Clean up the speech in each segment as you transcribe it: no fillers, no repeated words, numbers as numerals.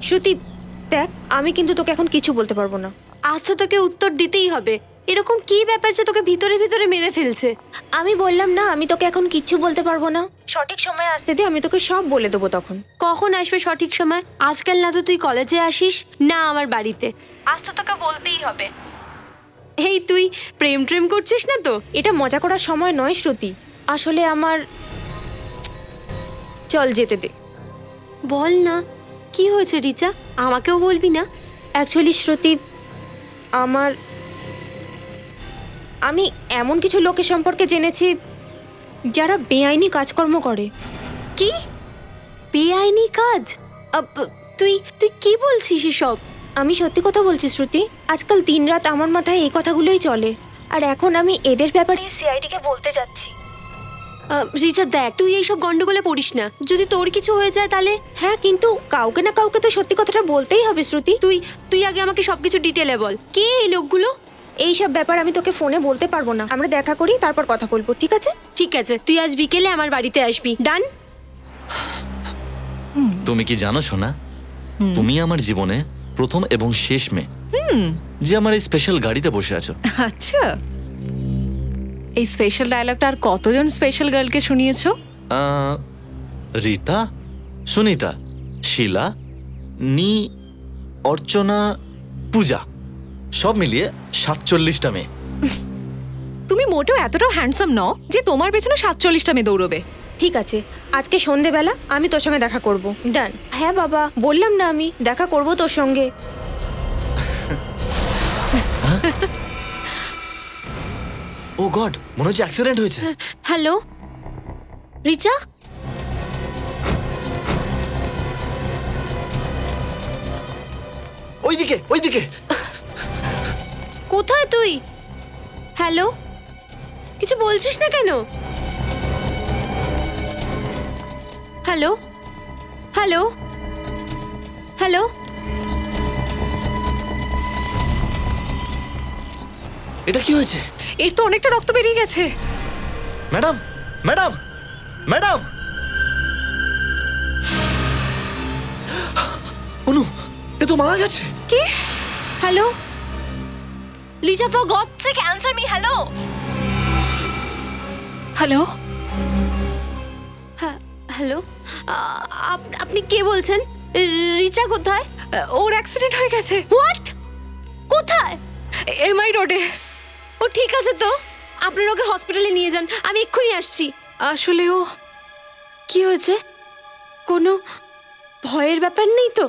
শ্রুতি দেখ, আমি কিন্তু তোকে এখন কিছু বলতে পারবো না। আজ তো তোকে উত্তর দিতেই হবে। এরকম কি ব্যাপার যে তোকে ভিতরে ভিতরে মেরে ফেলছে? আমি বললাম না আমি তোকে এখন কিচ্ছু বলতে পারবো না, সঠিক সময় আসতে দে, আমি তোকে সব বলে দেবো তখন। কখন আসবে সঠিক সময়? আজকাল না তো তুই কলেজে আসিস না আমার বাড়িতে, আজ তো তোকে বলতেই হবে। এই তুই প্রেম ট্রেম করছিস না তো? এটা মজা করার সময় নয় শ্রুতি, আসলে আমার, চল যেতে দে। বল না কি হয়েছে রিচা, আমাকেও বলবি না? অ্যাকচুয়ালি শ্রুতি, আমি এমন কিছু লোকের সম্পর্কে জেনেছি যারা বেআইনি কাজকর্ম করে। কি বেআইনি কাজ? তুই তুই কি বলছিস এসব? আমি সত্যি কথা বলছি শ্রুতি, আজকাল দিনরাত আমার মাথায় এই কথাগুলোই চলে, আর এখন আমি এদের ব্যাপারে সিআইডিকে বলতে যাচ্ছি। রিচা দেখ, তুই এইসব গন্ডগোলে পড়িস না, যদি তোর কিছু হয়ে যায় তাহলে? হ্যাঁ, কিন্তু কাউকে না কাউকে তো সত্যি কথাটা বলতেই হবে শ্রুতি। তুই আগে আমাকে সবকিছু ডিটেলে বল, কে এই লোকগুলো? এইসব ব্যাপার আমি তোকে ফোনে বলতে পারবো না, আমরা দেখা করি তারপর কথা বলবো, ঠিক আছে? ঠিক আছে, তুই আজ বিকেলে আমার বাড়িতে আসবি, ডান? তুমি কি জানো সোনা, তুমি আমার জীবনে প্রথম এবং শেষ মেয়ে যে আমার এই স্পেশাল গাড়িতে বসে আছো। আচ্ছা, এই স্পেশাল ডায়লগটা আর কতজন স্পেশাল গার্লকে শুনিয়েছো? রীতা, সুনিতা, শিলা, নি, অর্চনা, পূজা, সব মিলিয়ে 47টা মেয়ে। তুমি মোটেও এতটাও হ্যান্ডসাম নও যে তোমার পেছনে 47টা মেয়ে দৌড়বে। ঠিক আছে, আজকে সন্ধেবেলা আমি তোর সঙ্গে দেখা করব, ডান? হ্যাঁ বাবা, বললাম না আমি দেখা করব তোর সঙ্গে। ও গড, মনে হচ্ছে অ্যাক্সিডেন্ট হয়েছে। হ্যালো রিচা, ওইদিকে ওইদিকে। কোথায় তুই? হ্যালো, কিছু বলছিস না কেন? হ্যালো হ্যালো হ্যালো, এটা কি হয়েছে? এর তো অনেকটা রক্ত বেরিয়ে গেছে। ম্যাডাম, ম্যাডাম, ম্যাডাম, অনু, এ তো মারা গেছে। কি? Hello Richa, for God sake answer me. Hello hello hello, আপনি কে বলছেন? রিচা কোথায়? ওর অ্যাক্সিডেন্ট হয়ে গেছে। হোয়াট? কোথায়? এমআই রোডে। ও ঠিক আছে তো, আপনারা ওকে হসপিটালে নিয়ে যান, আমি এক্ষুনি আসছি। আসলে ও কি হয়েছে? কোনো ভয়ের ব্যাপার নেই তো?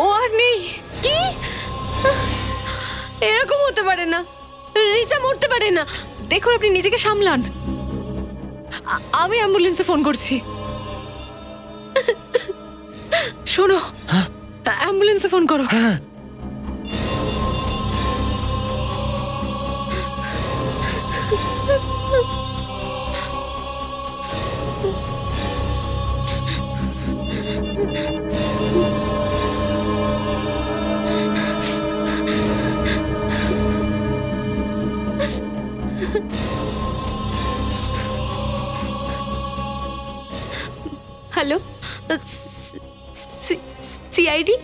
ও আর নেই। কি? এরকম হতে পারে না, রিচা মরতে পারে না। দেখুন, আপনি নিজেকে সামলান, আমি অ্যাম্বুলেন্সে ফোন করছি। শোনো, অ্যাম্বুলেন্সে ফোন করো। Hello, CID?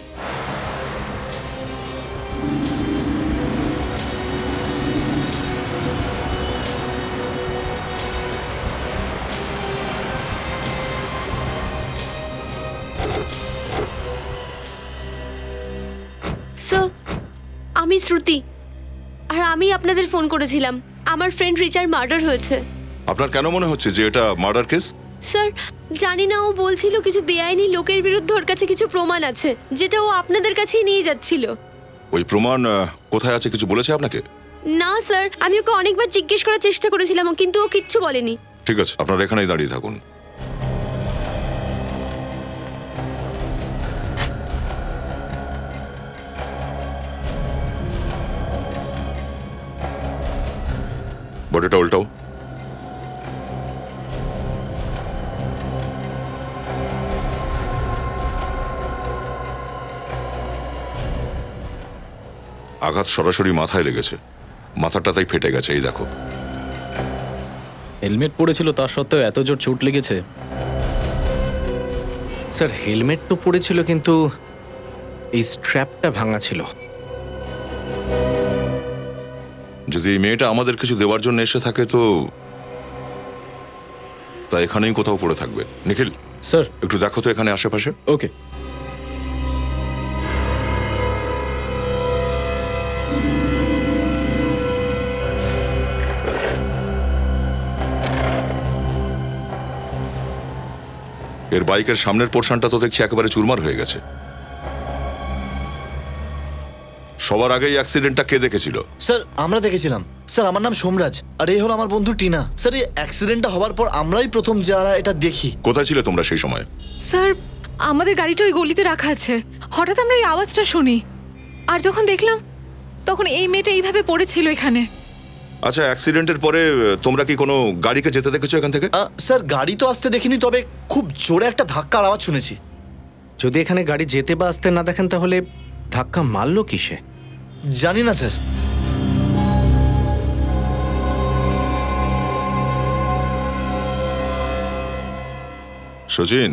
স্যার, আমি শ্রুতি, আর আমি আপনাদের ফোন করেছিলাম। আমার ফ্রেন্ড রিচার মার্ডার হয়েছে। আপনার কেন মনে হচ্ছে যে এটা মার্ডার কেস? স্যার, জানি না, ও বলছিল কিছু বেআইনি লোকের বিরুদ্ধে ওর কাছে কিছু প্রমাণ আছে, যেটা ও আপনাদের কাছেই নিয়ে যাচ্ছিল। ওই প্রমাণ কোথায় আছে কিছু বলেছে আপনাকে? না স্যার, আমি ওকে অনেকবার জিজ্ঞেস করার চেষ্টা করেছিলাম, কিন্তু ও কিচ্ছু বলেনি। ঠিক আছে, আপনারা এখানেই দাঁড়িয়ে থাকুন। বডিটা উল্টাও। আঘাত সরাসরি মাথায় লেগেছে, মাথাটা তাই ফেটে গেছে, এই দেখো। হেলমেট পরেছিল, তার সত্ত্বেও এত জোর চোট লেগেছে। স্যার হেলমেট তো পড়েছিল, কিন্তু এই স্ট্র্যাপটা ভাঙা ছিল। যদি এই মেয়েটা আমাদের কিছু দেওয়ার জন্য এসে থাকে তো তা এখানেই কোথাও পড়ে থাকবে। নিখিল স্যার। একটু দেখো তো এখানে আশেপাশে। ওকে। এর বাইকের সামনের পোর্শনটা তো দেখছি একেবারে চুরমার হয়ে গেছে। সবার আগে এই অ্যাক্সিডেন্টটা কে দেখেছিল? স্যার আমরা দেখেছিলাম। স্যার আমার নাম সোমরাজ, আর এই হলো আমার বন্ধু টিনা। স্যার এই অ্যাক্সিডেন্টটা হওয়ার পর আমরাই প্রথম যারা এটা দেখি। কোথায় ছিলে তোমরা সেই সময়? স্যার আমাদের গাড়িটা ওই গলিতে রাখা আছে, হঠাৎ আমরা এই আওয়াজটা শুনি, আর যখন দেখলাম তখন এই মেয়েটা এইভাবে পড়েছিল এখানে। আচ্ছা, অ্যাক্সিডেন্টের পরে তোমরা কি কোনো গাড়িকে যেতে দেখেছো এখান থেকে? স্যার গাড়ি তো আসতে দেখিনি, তবে খুব জোরে একটা ধাক্কার আওয়াজ শুনেছি। যদি এখানে গাড়ি যেতে বা আসতে না দেখেন তাহলে ধাক্কা মারলো কিসে? জানি না স্যার। সচিন,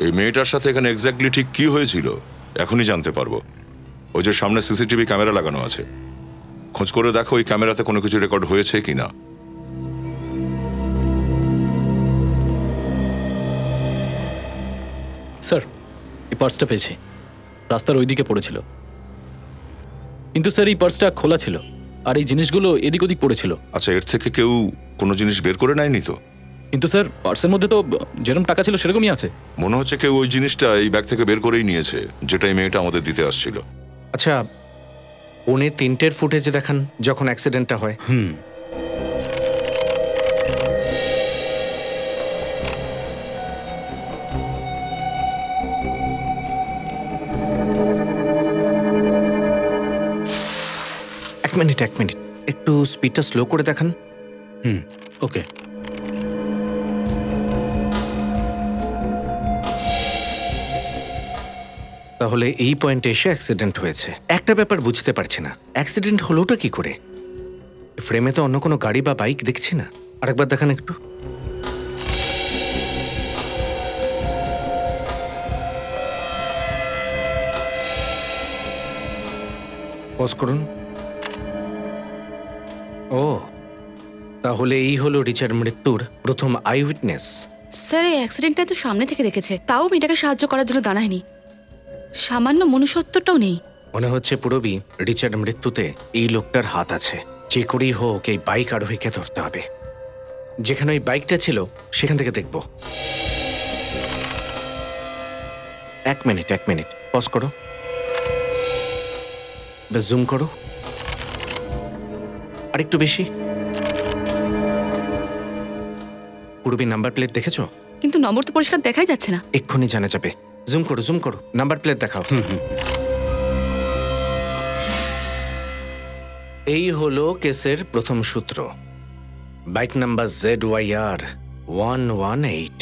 এই মেয়েটার সাথে এখানে এক্স্যাক্টলি ঠিক কি হয়েছিল এখনই জানতে পারবো। ওই যে সামনে সিসিটিভি ক্যামেরা লাগানো আছে, খোঁজ করে দেখো ওই ক্যামেরাতে কোনো কিছু রেকর্ড হয়েছে কিনা। স্যার এই পার্সটা পেয়েছি, রাস্তার ওইদিকে পড়েছিল। কিন্তু স্যার এই পার্সটা খোলা ছিল, আর এই জিনিসগুলো এদিক ওদিক পড়েছিল। আচ্ছা, এর থেকে কেউ কোনো জিনিস বের করে নেয়নি তো? কিন্তু স্যার পার্সের মধ্যে তো যেরকম টাকা ছিল সেরকমই আছে। মনে হচ্ছে কেউ ওই জিনিসটা এই ব্যাগ থেকে বের করেই নিয়েছে, যেটা এই মেয়েটা আমাদের দিতে আসছিল। আচ্ছা, 3:45 ফুটেজে দেখান যখন অ্যাক্সিডেন্টটা হয়। এক মিনিট একটু স্পিডটা স্লো করে দেখান। ওকে। তাহলে এই পয়েন্টে এসে অ্যাক্সিডেন্ট হয়েছে। একটা ব্যাপার বুঝতে পারছি না, অ্যাক্সিডেন্ট হলোটা কি করে? ফ্রেমে তো অন্য কোনো গাড়ি বা বাইক দেখছি না। আরেকবার দেখান একটু। পজ করুন। ও, তাহলে এই হলো রিচার মৃত্যুর প্রথম আই উইটনেস। স্যার এই অ্যাক্সিডেন্টটা তো সামনে থেকে দেখেছে, তাও মেয়েটাকে সাহায্য করার জন্য দাঁড়ায়নি। সামান্য মনুষ্যত্বটাও নেই। মনে হচ্ছে পুরবি রিচার্ড মৃত্যুতে এই লোকটার হাত আছে। যে করেই হোক এই বাইক আরোহীকে ধরতে হবে। যেখানে ওই বাইকটা ছিল সেখান থেকে দেখব। এক মিনিট পজ করো, জুম করো, আরেকটু বেশি। পুরবি নাম্বার প্লেট দেখেছো? কিন্তু নম্বর তো পরিষ্কার দেখাই যাচ্ছে না। এক্ষুনি জানা যাবে। জুম করো, নাম্বার প্লেট দেখাও। এই হলো কেসের প্রথম সূত্র। Bike number ZYR 118।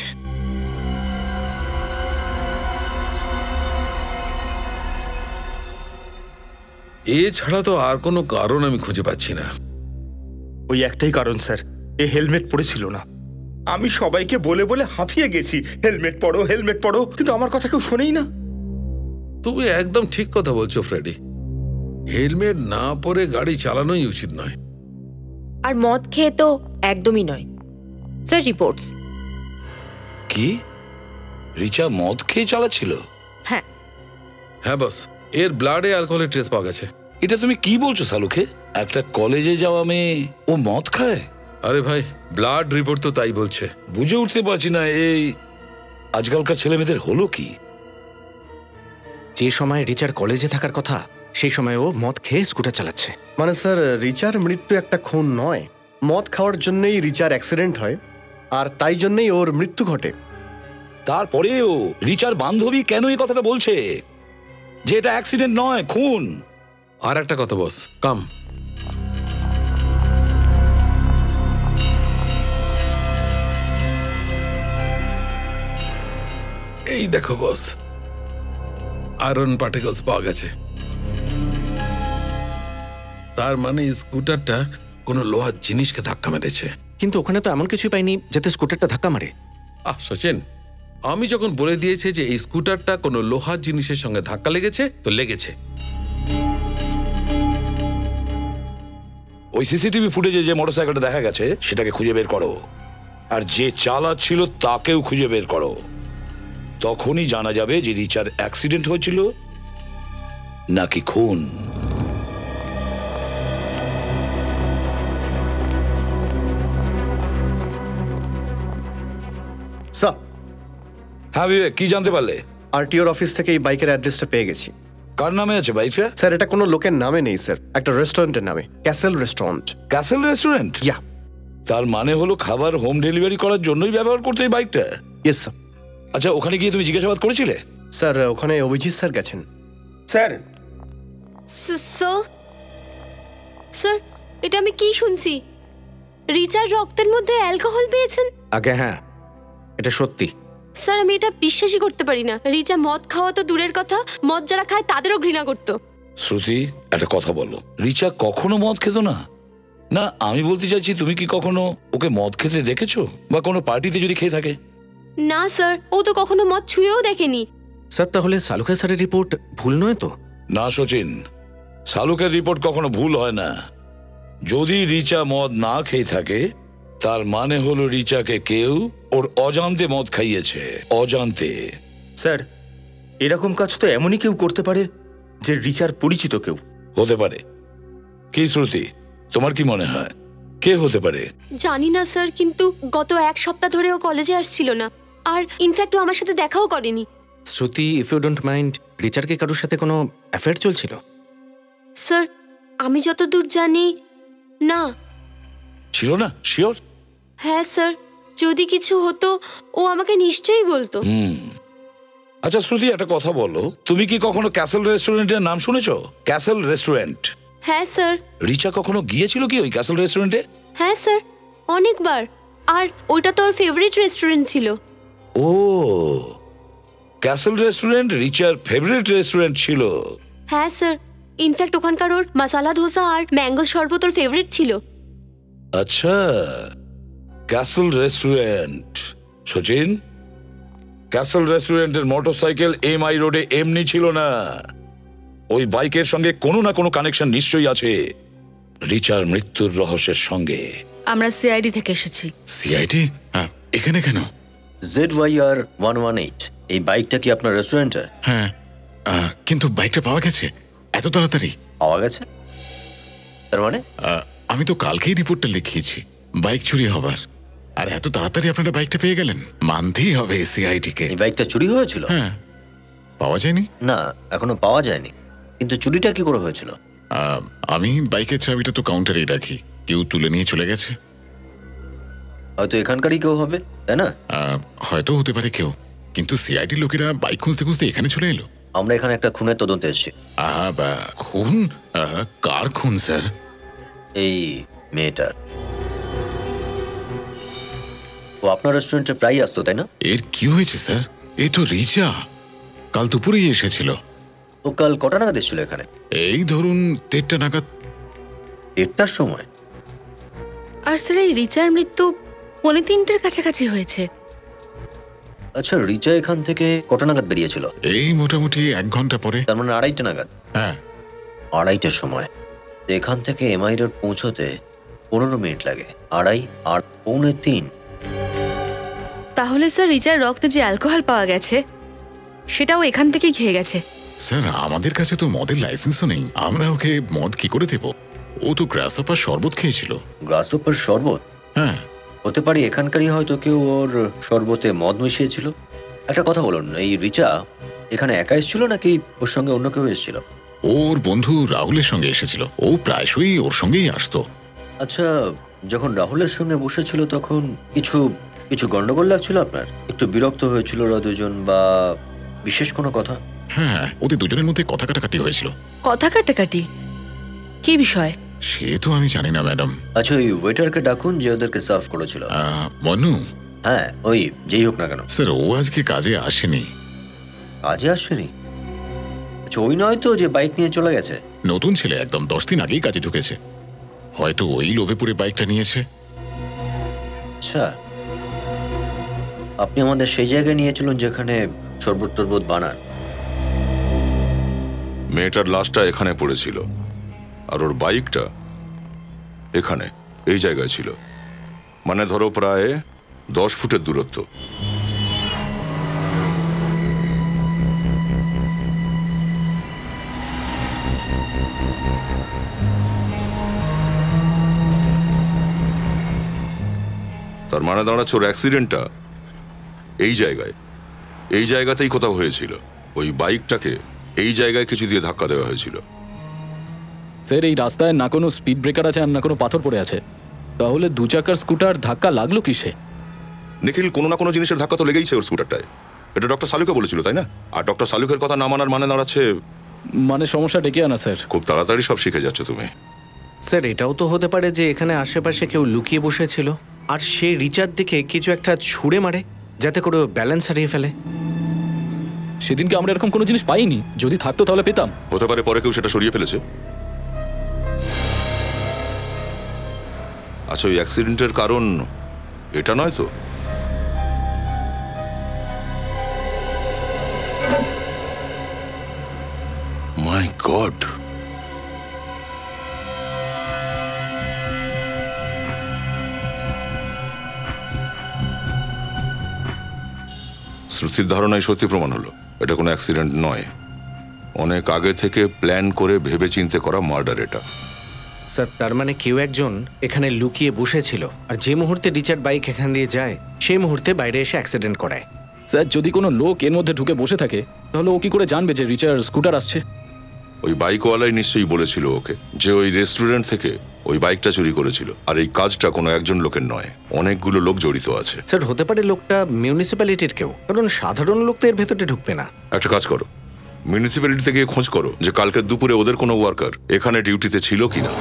এছাড়া তো আর কোনো কারণ আমি খুঁজে পাচ্ছি না। ওই একটাই কারণ স্যার, এ হেলমেট পরেছিল না। আমি সবাইকে বলে বলে হাঁপিয়ে গেছি, হেলমেট পরো, কিন্তু আমার কথা কেউ শোনেই না। তুমি একদম ঠিক কথা বলছো ফ্রেডি, হেলমেট না পরে গাড়ি চালানোই উচিত নয়। আর মদ খেয়ে তো একদমই নয়। Sir reports. কি রিচা মদ খেয়ে চালাচ্ছিল? হ্যাঁ বস, এর ব্লাডে অ্যালকোহলের ট্রেস পাওয়া গেছে। এটা তুমি কি বলছো সালুকে? একটা কলেজে যাওয়া মেয়ে ও মদ খায়? আরে ভাই, ব্লাড রিপোর্ট তো তাই বলছে। বুঝে উঠতে পারছি না এই আজকালকার ছেলে মেয়েদের হলো কি। যে সময় রিচার কলেজে থাকার কথা সেই সময় ও মদ খেয়ে স্কুটার চালাচ্ছে। মানে স্যার, রিচার মৃত্যু একটা খুন নয়। মদ খাওয়ার জন্যই রিচার অ্যাক্সিডেন্ট হয়, আর তাই জন্যই ওর মৃত্যু ঘটে। তারপরেও রিচার বান্ধবী কেন এই কথাটা বলছে যে এটা অ্যাক্সিডেন্ট নয়, খুন? আর একটা কথা বস, কাম। এই দেখো বস, আয়রন পার্টিকলস পাওয়া গেছে। তার মানে স্কুটারটা কোনো লোহার জিনিসকে ধাক্কা মেরেছে। কিন্তু ওখানে তো এমন কিছুই পাইনি যাতে স্কুটারটা ধাক্কা মারে। সচিন, আমি যখন বলে দিয়েছে যে এই স্কুটারটা কোনো লোহার জিনিসের সঙ্গে ধাক্কা লেগেছে তো লেগেছে। ওই সিসিটিভি ফুটেজে যে মোটরসাইকেলটা দেখা গেছে সেটাকে খুঁজে বের করো, আর যে চালাচ্ছিল তাকেও খুঁজে বের করো। তখনই জানা যাবে যে রিচার অ্যাক্সিডেন্ট হয়েছিল নাকি খুন। স্যার, হ্যাঁ বিবেক, কি জানতে পারলে? আরটিওর অফিস থেকে এই বাইকের অ্যাড্রেসটা পেয়ে গেছি। কার নামে আছে বাইকটা? স্যার, এটা কোনো লোকের নামে নেই স্যার, একটা রেস্টুরেন্টের নামে, castle restaurant. Castle restaurant? Yeah. তার মানে হলো খাবার হোম ডেলিভারি করার জন্যই ব্যবহার করতে এই বাইকটা? Yes sir. আচ্ছা, ওখানে গিয়ে তুমি জিজ্ঞাসাবাদ করেছিলে? স্যার, ওখানে অভিজিৎ স্যার গেছেন। স্যার, স্যার, এটা আমি কি শুনছি? রিচার রক্তের মধ্যে অ্যালকোহল পেয়েছেন? আগে হ্যাঁ, এটা সত্যি। স্যার, আমি এটা বিশ্বাসই করতে পারি না। রিচা মদ খাওয়া তো দূরের কথা, মদ যারা খায় তাদেরও ঘৃণা করতো। শ্রুতি, একটা কথা বলো, রিচা কখনো মদ খেত না? না, আমি বলতে চাইছি তুমি কি কখনো ওকে মদ খেতে দেখেছো, বা কোনো পার্টিতে যদি খেয়ে থাকে? না স্যার, ও তো কখনো মদ ছুঁয়েও দেখেনি। স্যার, তাহলে সালুকা স্যারের রিপোর্ট ভুল নয় তো? না সচিন, শালুকের রিপোর্ট কখনো ভুল হয় না। যদি রিচা মদ না খেয়ে থাকে তার মানে হলো রিচাকে কেউ ওর অজান্তে মদ খাইয়েছে, অজান্তে। স্যার, এরকম কাজ তো এমনই কেউ করতে পারে যে রিচার পরিচিত কেউ হতে পারে। কি শ্রুতি, তোমার কি মনে হয় কে হতে পারে? জানি না স্যার, কিন্তু গত এক সপ্তাহ ধরে ও কলেজে আসছিল না, আর ইনফ্যাক্ট ও আমার সাথে দেখাও করেনি। শ্রুতি, ইফ ইউ ডোন্ট মাইন্ড, রিচার্ডকে কারোর সাথে কোনো অ্যাফেয়ার চলছিল? স্যার, আমি যতদূর জানি না। ছিল না? শিওর? হ্যাঁ স্যার, যদি কিছু হতো ও আমাকে নিশ্চয়ই বলতো। আচ্ছা শ্রুতি, একটা কথা বলো, তুমি কি কখনো ক্যাসেল রেস্টুরেন্টের নাম শুনেছো? Castle restaurant? হ্যাঁ স্যার। রিচা কখনো গিয়েছিল কি ওই ক্যাসেল রেস্টুরেন্টে? হ্যাঁ স্যার, অনেকবার। আর ওইটা তো ওর ফেভারিট রেস্টুরেন্ট ছিল। ও, ক্যাসেল রেস্টুরেন্ট রিচার ফেভারিট রেস্টুরেন্ট ছিল? হ্যাঁ স্যার, ইনফ্যাক্ট ওখানকার ওর মশালা ধোসা আর ম্যাঙ্গো শরবত ওর ফেভারিট ছিল। আচ্ছা, ক্যাসেল রেস্টুরেন্ট। সচিন, ক্যাসেল রেস্টুরেন্টের মোটরসাইকেল এমআই রোডে এমনি ছিল না। ওই বাইকের সঙ্গে কোনো না কোনো কানেকশন নিশ্চয়ই আছে রিচার মৃত্যুর রহস্যের সঙ্গে। আমরা সিআইডি থেকে এসেছি। সিআইডি? এখানে কেন? ZYR 118, এই বাইকটা কি আপনার রেস্টুরেন্টের? হ্যাঁ, কিন্তু বাইকটা পাওয়া গেছে এত তাড়াতাড়ি? পাওয়া গেছে তার মানে? আমি তো কালকেই রিপোর্টটা লিখিয়েছি বাইক চুরি হবার, আর এত তাড়াতাড়ি আপনারা বাইকটা পেয়ে গেলেন, মানতেই হবে সিআইডি কে। এই বাইকটা চুরি হয়েছিল? হ্যাঁ। পাওয়া যায়নি? না, এখনো পাওয়া যায়নি। কিন্তু চুরিটা কি করে হয়েছিল? আমি বাইকের চাবিটা তো কাউন্টারেই রাখি, কেউ তুলে নিয়ে চলে গেছে। হয়তো এখানকারই কেউ হবে, তাই না? হয়তো হতে পারে কেউ, কিন্তু সিআইডি লোকেরা বাইক খুঁজতে খুঁজতে এখানে চলে এলো। আমরা এখানে একটা খুনের তদন্তে এসেছি। খুন? কার খুন স্যার? এই মেয়েটার। ও আপনার রেস্টুরেন্টে প্রায় আসতো, তাই না? এর কি হয়েছে স্যার? এই তো রিচা কাল দুপুরেই এসেছিল। ও কাল কটা নাগাদ এসেছিল এখানে? এই ধরুন 1:30 নাগাদ। 1টার সময়? আর স্যার, এই রিচার মৃত্যু 2:45-এর কাছাকাছি হয়েছে। আচ্ছা, রিচা এখান থেকে কটা নাগাদ বেরিয়েছিল? এই মোটামুটি 1 ঘন্টা পরে। তার মানে 2:30 নাগাদ? হ্যাঁ, 2:30-টার সময়। এখান থেকে এমআই রোড পৌঁছতে 15 মিনিট লাগে। 2:30 আর 2:45। তাহলে স্যার, রিচার রক্তে যে অ্যালকোহল পাওয়া গেছে সেটাও এখান থেকেই খেয়ে গেছে। স্যার, আমাদের কাছে তো মদের লাইসেন্সও নেই, আমরা ওকে মদ কি করে দেব? ও তো গ্রাসহপার শরবত খেয়েছিল। গ্রাসহপার শরবত? হ্যাঁ, হতে পারে এখানকারই হয়তো কেউ ওর শরবতে মদ মিশিয়েছিল। একটা কথা বলুন, এই রিচা এখানে একা এসেছিল নাকি ওর সঙ্গে অন্য কেউ এসেছিল? ওর বন্ধু রাহুলের সঙ্গে এসেছিল, ও প্রায়শই ওর সঙ্গেই আসতো। আচ্ছা, যখন রাহুলের সঙ্গে বসেছিল তখন কিছু কিছু গন্ডগোল লাগছিল আপনার? একটু বিরক্ত হয়েছিল ওরা দুজন, বা বিশেষ কোনো কথা? হ্যাঁ, ওদের দুজনের মধ্যে কথা কাটাকাটি হয়েছিল। কথা কাটাকাটি? কি বিষয়? সে তো আমি জানি না ম্যাডাম। আচ্ছা, ওই ওয়েটারকে ডাকুন যে ওদেরকে সার্ভ করেছিল। মনু? হ্যাঁ, ওই যেই হোক না কেন। স্যার, ও আজকে কাজে আসেনি। কাজে আসেনি? আচ্ছা, ওই নয় তো যে বাইক নিয়ে চলে গেছে? নতুন ছেলে, একদম 10 দিন আগেই কাজে ঢুকেছে, হয়তো ওই লোভে পড়ে বাইকটা নিয়েছে। আচ্ছা, আপনি আমাদের সেই জায়গায় নিয়ে চলুন যেখানে শরবত টরবত বানান। মেয়েটার লাশটা এখানে পড়েছিল আর ওর বাইকটা এখানে এই জায়গায় ছিল, মানে ধরো প্রায় 10 ফুটের দূরত্ব। তার মানে দাঁড়াচ্ছে ওর অ্যাক্সিডেন্টটা এই জায়গাতেই কোথাও হয়েছিল। ওই বাইকটাকে এই জায়গায় কিছু দিয়ে ধাক্কা দেওয়া হয়েছিল। স্যার এই রাস্তায় না কোনো স্পিড ব্রেকার আছে আর না কোনো পাথর পড়ে আছে, তাহলে 2 চাকার স্কুটার ধাক্কা লাগলো কিসে? নিখিল, কোনো না কোনো জিনিসের ধাক্কা তো লেগেইছে ওর স্কুটারটায়। এটা ডক্টর সালুকে বলেছিল, তাই না? আর ডক্টর সালুকের কথা না মানার মানে দাঁড়াচ্ছে মানে সমস্যা ডেকে আনা। স্যার খুব তাড়াতাড়ি সব শিখে যাচ্ছ তুমি। স্যার এটাও তো হতে পারে যে এখানে আশেপাশে কেউ লুকিয়ে বসেছিল আর সে রিচার দিকে কিছু একটা ছুঁড়ে মারে যাতে করে ব্যালেন্স হারিয়ে ফেলে। সেদিনকে আমরা এরকম কোনো জিনিস পাইনি, যদি থাকতো তাহলে পেতাম। হতে পারে পরে কেউ সেটা সরিয়ে ফেলেছে। আচ্ছা, ওই অ্যাক্সিডেন্টের কারণ এটা নয় তো? মাই গড, শ্রুতির ধারণাই সত্যি প্রমাণ হলো। এটা কোনো অ্যাক্সিডেন্ট নয়, অনেক আগে থেকে প্ল্যান করে ভেবে চিন্তে করা মার্ডার এটা। স্যার তার মানে কেউ একজন এখানে লুকিয়ে বসেছিল আর যে মুহূর্তে রিচার্ড বাইক এখান দিয়ে যায় সেই মুহূর্তে বাইরে এসে অ্যাক্সিডেন্ট করায়। স্যার যদি কোনো লোক এর মধ্যে ঢুকে বসে থাকে তাহলে ও কি করে জানবে যে রিচার স্কুটার আসছে? ওই বাইকওয়ালাই নিশ্চয়ই বলেছিল ওকে যে ওই রেস্টুরেন্ট থেকে ওই বাইকটা চুরি করেছিল। আর এই কাজটা কোনো একজন লোকের নয়, অনেকগুলো লোক জড়িত আছে। স্যার হতে পারে লোকটা মিউনিসিপ্যালিটির কেউ, কারণ সাধারণ লোক তো এর ভেতরে ঢুকবে না। একটা কাজ করো, মিউনিসিপ্যালিটিতে গিয়ে খোঁজ করো যে কালকের দুপুরে ওদের কোনো ওয়ার্কার এখানে ডিউটিতে ছিল কিনা।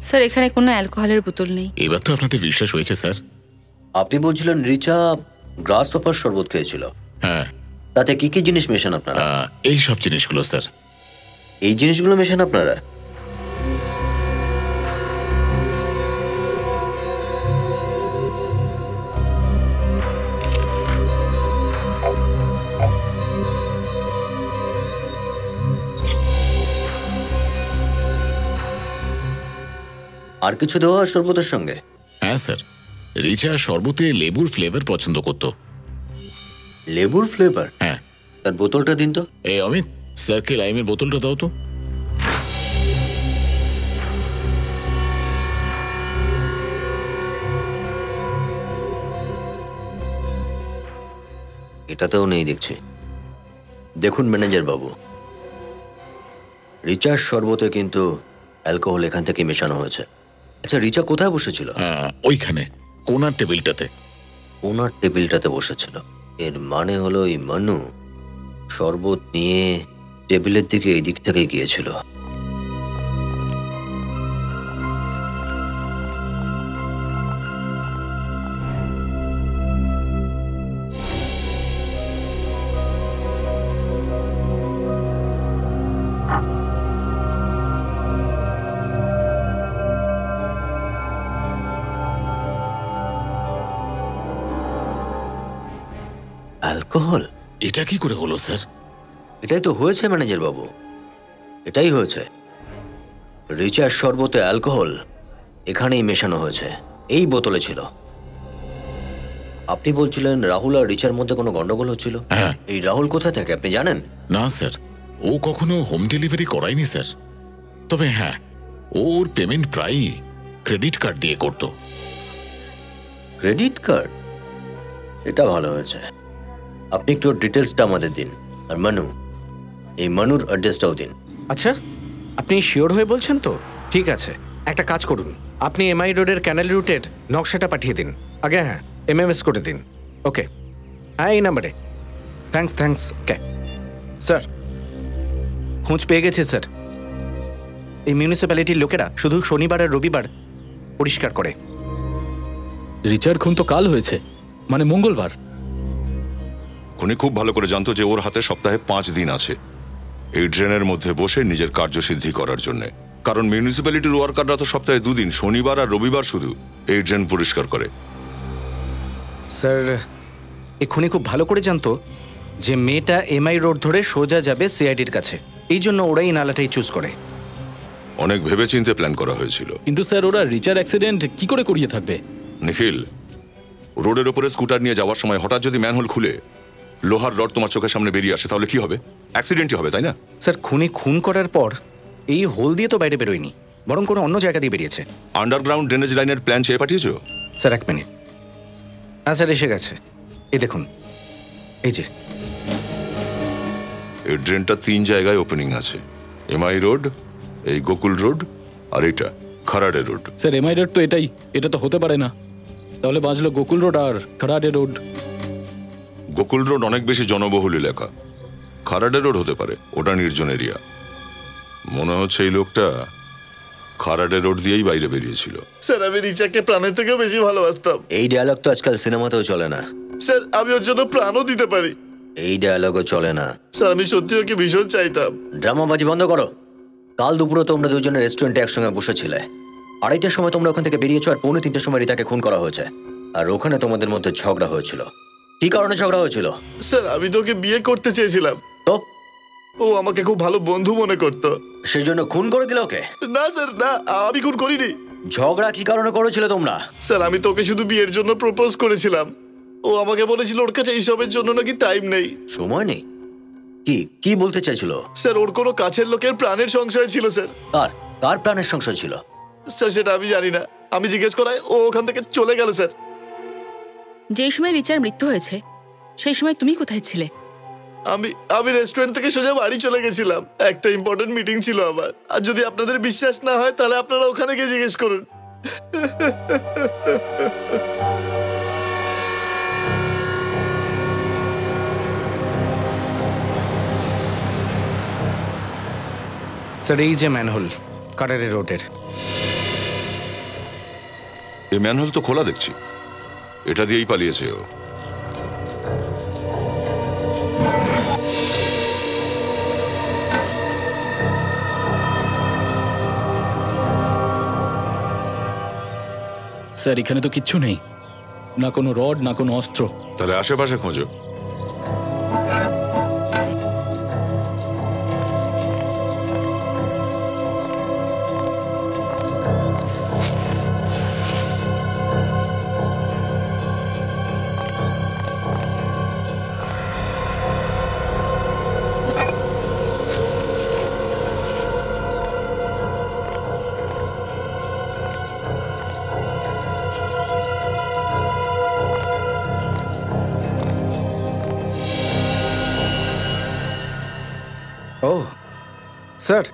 স্যার এখানে কোনো অ্যালকোহলের বোতল নেই। এবার তো আপনাদের বিশ্বাস হয়েছে স্যার। আপনি বলছিলেন রিচা গ্রাস হপার শরবত খেয়েছিল? হ্যাঁ। তাতে কি কি জিনিস মেশান আপনারা? এই সব জিনিসগুলো স্যার। এই জিনিসগুলো মেশান আপনারা? আর কিছু দেওয়া হয় শরবতের সঙ্গে? হ্যাঁ স্যার, রিচা শরবতে লেবুর ফ্লেভার পছন্দ করতো। লেবুর ফ্লেভার? হ্যাঁ। তার বোতলটা দিন তো। এই অমিত, স্যারকে লাইমের বোতলটা দাও তো। এটাতেও নেই দেখছি। দেখুন ম্যানেজার বাবু, রিচার শরবতে কিন্তু অ্যালকোহল এখান থেকে মেশানো হয়েছে। আচ্ছা, রিচা কোথায় বসেছিল? ওইখানে কোনার টেবিলটাতে। কোনার টেবিলটাতে বসেছিল, এর মানে হলো এই মানু শরবত নিয়ে টেবিলের দিকে এই দিক থেকে গিয়েছিল। অ্যালকোহল? এটা কি করে হলো স্যার? এটাই তো হয়েছে ম্যানেজার বাবু, এটাই হয়েছে। রিচার শরবতে অ্যালকোহল এখানেই মেশানো হয়েছে, এই বোতলে ছিল। আপনি বলছিলেন রাহুল আর রিচার মধ্যে কোনো গন্ডগোল হচ্ছিল। এই রাহুল কোথা থেকে আপনি জানেন? না স্যার, ও কখনো হোম ডেলিভারি করায়নি স্যার। তবে হ্যাঁ, ওর পেমেন্ট প্রায়ই ক্রেডিট কার্ড দিয়ে করত। Credit card? এটা ভালো হয়েছে। আপনি একটু ডিটেলসটা আমাদের দিন। আর মানু, এই মানুর অ্যাড্রেসটাও দিন। আচ্ছা, আপনি শিওর হয়ে বলছেন তো? ঠিক আছে, একটা কাজ করুন, আপনি এমআই রোডের ক্যানেল রুটের নকশাটা পাঠিয়ে দিন। আগে হ্যাঁ, এমএমএস করে দিন। ওকে, হ্যাঁ এই নাম্বারে। থ্যাঙ্কস। ওকে স্যার, খোঁজ পেয়ে গেছে স্যার। এই মিউনিসিপ্যালিটির লোকেরা শুধু শনিবার আর রবিবার পরিষ্কার করে। রিচার খুন তো কাল হয়েছে, মানে মঙ্গলবার। খুনি খুব ভালো করে জানতো যে ওর হাতে সপ্তাহে 5 দিন আছে এই ড্রেনের মধ্যে বসে নিজের কার্যসিদ্ধি করার জন্য। কারণ মিউনিসিপ্যালিটির ওয়ার্কাররা তো সপ্তাহে 2 দিন, শনিবার আর রবিবার শুধু এই ড্রেন পরিষ্কার করে। স্যার এক্ষুনি খুব ভালো করে জানতো যে মেয়েটা এমআই রোড ধরে সোজা যাবে সিআইডির কাছে, এই জন্য ওরাই নালাটাই চুজ করে। অনেক ভেবেচিন্তে প্ল্যান করা হয়েছিল। কিন্তু স্যার ওরা রিচার অ্যাক্সিডেন্ট কি করে করিয়ে থাকবে? নিখিল, রোডের ওপরে স্কুটার নিয়ে যাওয়ার সময় হঠাৎ যদি ম্যানহোল খুলে লোহার রড তোমার চোখের সামনে বেরিয়ে আসে তাহলে কি হবে? অ্যাক্সিডেন্টই হবে, তাই না? স্যার খুনি খুন করার পর এই হোল দিয়ে তো বাইরে বেরোয়নি, বরং কোনো অন্য জায়গা দিয়ে বেরিয়েছে। আন্ডারগ্রাউন্ড ড্রেনেজ লাইনের প্ল্যান চেয়ে পাঠিয়েছো? Sir 1 minute. হ্যাঁ স্যার এসে গেছে, এই দেখুন, এই যে এই ড্রেনটা 3 জায়গায় ওপেনিং আছে, এমআই রোড, এই গোকুল রোড আর এটা খারাডে রোড। স্যার এমআই রোড তো এটা তো হতে পারে না, তাহলে বাঁচলো গোকুল রোড আর খারাডে রোড। গোকুল রোড অনেক বেশি জনবহুল এলাকা, খারাডে রোড হতে পারে, ওটা নির্জন এরিয়া। মনে হচ্ছে এই লোকটা খারাডে রোড দিয়েই বাইরে বেরিয়েছিল। স্যার আমি রিচাকে প্রাণের থেকেও বেশি ভালোবাসতাম। এই ডায়লগ তো আজকাল সিনেমাতেও চলে না। স্যার আমি ওর জন্য প্রাণও দিতে পারি। এই ডায়লগও চলে না। স্যার আমি সত্যি ওকে ভীষণ চাইতাম। ড্রামাবাজি বন্ধ করো। কাল দুপুরে তোমরা দুজনে রেস্টুরেন্টে একসঙ্গে বসেছিলে, 2:30টার সময় তোমরা ওখান থেকে বেরিয়েছো আর 2:45টার সময় রিতাকে খুন করা হয়েছে। আর ওখানে তোমাদের মধ্যে ঝগড়া হয়েছিল। কি কারণে ঝগড়া হয়েছিল? স্যার আমি তো ওকে বিয়ে করতে চেয়েছিলাম, তো ও আমাকে খুব ভালো বন্ধু মনে করতো, সেই জন্য খুন করে দিল ওকে? না স্যার না, আমি খুন করিনি। ঝগড়া কি কারণে করেছিলে তোমরা? স্যার আমি তো ওকে শুধু বিয়ের জন্য প্রপোজ করেছিলাম। ও আমাকে বলেছিল ওর কাছে এইসবের জন্য নাকি টাইম নেই, সময় নেই। কি বলতে চাইছিল? স্যার ওর কোনো কাছের লোকের প্রাণের সংশয় ছিল। স্যার কার প্রাণের সংশয় ছিল? স্যার সেটা আমি জানি না, আমি জিজ্ঞেস করায় ও ওখান থেকে চলে গেল। স্যার যে সময় রিচার মৃত্যু হয়েছে সেই সময় তুমি কোথায় ছিলে? আমি রেস্টুরেন্ট থেকে সোজা বাড়ি চলে গেছিলাম, একটা ইম্পর্টেন্ট মিটিং ছিল আমার। আর যদি আপনাদের বিশ্বাস না হয় তাহলে আপনারা ওখানে গিয়ে জিজ্ঞেস করুন। স্যার এই যে ম্যানহোল খারাডে রোডের। এই ম্যানহোল তো খোলা দেখছি, এটা দিয়েই পালিয়েছে ও। স্যার এখানে তো কিচ্ছু নেই, না কোনো রড না কোনো অস্ত্র। তাহলে আশেপাশে খোঁজো। ও স্যার।